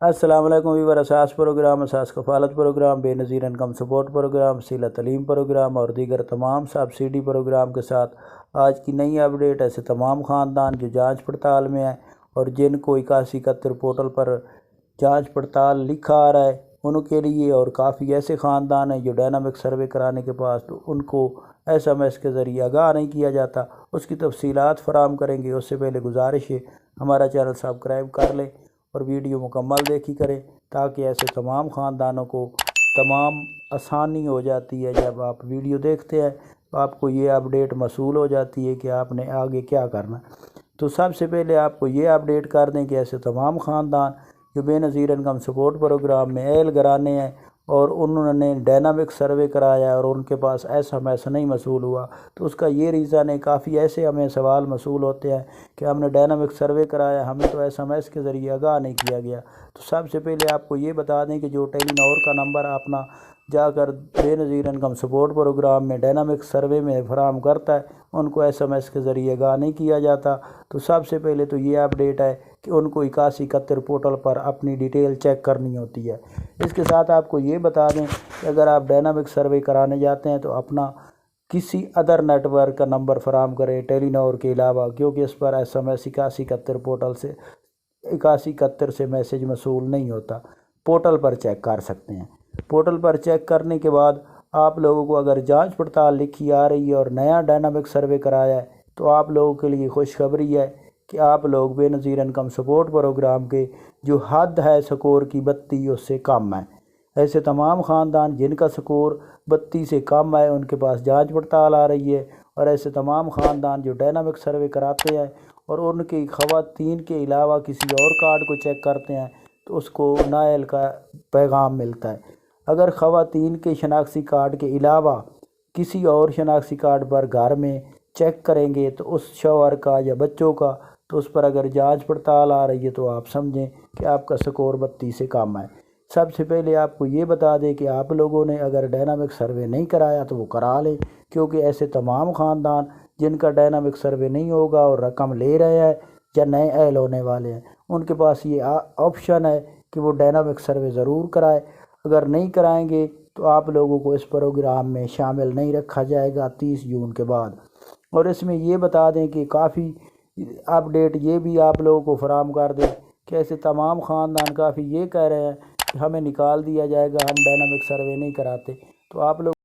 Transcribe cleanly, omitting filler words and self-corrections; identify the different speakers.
Speaker 1: السلام علیکم ویور، اساس پروگرام، اساس کفالت پروگرام، بے نظیر انکم سپورٹ پروگرام، صلہ تعلیم پروگرام اور دیگر تمام سبسڈی پروگرام کے ساتھ آج کی نئی اپڈیٹ ایسے تمام خاندان جو جانچ پڑتال میں ہیں اور جن کو 8171 پورٹل پر جانچ پڑتال لکھا آ رہا ہے ان کے لیے، اور کافی ایسے خاندان ہیں جو ڈائنامک سروے کرانے کے پاس تو ان کو SMS کے ذریعے آگاہ نہیں کیا جاتا، اس کی تفصیلات فراہم کریں گے۔ اس سے پہلے گزارش ہے ہمارا چینل سبسکرائب کر لیں اور ویڈیو مکمل دیکھی کریں تاکہ ایسے تمام خاندانوں کو تمام آسانی ہو جاتی ہے۔ جب آپ ویڈیو دیکھتے ہیں تو آپ کو یہ اپڈیٹ موصول ہو جاتی ہے کہ آپ نے آگے کیا کرنا۔ تو سب سے پہلے آپ کو یہ اپڈیٹ کر دیں کہ ایسے تمام خاندان جو بے نظیر انکم سپورٹ پروگرام میں اہل گرانے ہیں اور انہوں نے ڈائنامک سروے کرایا اور ان کے پاس SMS نہیں موصول ہوا، تو اس کا یہ ریزن ہے، کافی ایسے ہمیں سوال موصول ہوتے ہیں کہ ہم نے ڈائنامک سروے کرایا، ہمیں تو SMS کے ذریعے آگاہ نہیں کیا گیا۔ تو سب سے پہلے آپ کو یہ بتا دیں کہ جو ٹیلی نور کا نمبر اپنا جا کر بے نظیر انکم سپورٹ پروگرام میں ڈائنامک سروے میں فراہم کرتا ہے، ان کو SMS کے ذریعے آگاہ نہیں کیا جاتا۔ تو سب سے پہلے تو یہ اپڈیٹ ہے کہ ان کو 8171 پورٹل پر اپنی ڈیٹیل چیک کرنی ہوتی ہے۔ اس کے ساتھ آپ کو یہ بتا دیں کہ اگر آپ ڈائنامک سروے کرانے جاتے ہیں تو اپنا کسی ادر نیٹ ورک کا نمبر فراہم کریں ٹیلی نور کے علاوہ، کیونکہ اس پر SMS 8171 پورٹل سے 8171 سے میسیج موصول نہیں ہوتا۔ پورٹل پر چیک کر سکتے ہیں۔ پورٹل پر چیک کرنے کے بعد آپ لوگوں کو اگر جانچ پڑتال لکھی آ رہی ہے اور نیا ڈائنامک سروے کرایا ہے تو آپ لوگوں کے لیے خوشخبری ہے کہ آپ لوگ بے نظیر انکم سپورٹ پروگرام کے جو حد ہے سکور کی 32 اس سے کم ہے۔ ایسے تمام خاندان جن کا سکور 32 سے کم ہے ان کے پاس جانچ پڑتال آ رہی ہے، اور ایسے تمام خاندان جو ڈائنامک سروے کراتے ہیں اور ان کی خواتین کے علاوہ کسی اور کارڈ کو چیک کرتے ہیں تو اس کو نااہل کا پیغام ملتا ہے۔ اگر خواتین کے شناختی کارڈ کے علاوہ کسی اور شناختی کارڈ پر گھر میں چیک کریں گے تو اس شوہر کا یا بچوں کا، تو اس پر اگر جانچ پڑتال آ رہی ہے تو آپ سمجھیں کہ آپ کا سکور 32 سے کم ہے۔ سب سے پہلے آپ کو یہ بتا دیں کہ آپ لوگوں نے اگر ڈائنامک سروے نہیں کرایا تو وہ کرا لیں، کیونکہ ایسے تمام خاندان جن کا ڈائنامک سروے نہیں ہوگا اور رقم لے رہے ہیں یا نئے اہل ہونے والے ہیں، ان کے پاس یہ آپشن ہے کہ وہ ڈائنامک سروے ضرور کرائے۔ اگر نہیں کرائیں گے تو آپ لوگوں کو اس پروگرام میں شامل نہیں رکھا جائے گا 30 جون کے بعد۔ اور اس میں یہ بتا دیں کہ کافی اپڈیٹ یہ بھی آپ لوگوں کو فراہم کر دیں کہ ایسے تمام خاندان کافی یہ کہہ رہے ہیں کہ ہمیں نکال دیا جائے گا، ہم ڈائنامک سروے نہیں کراتے۔ تو آپ لوگ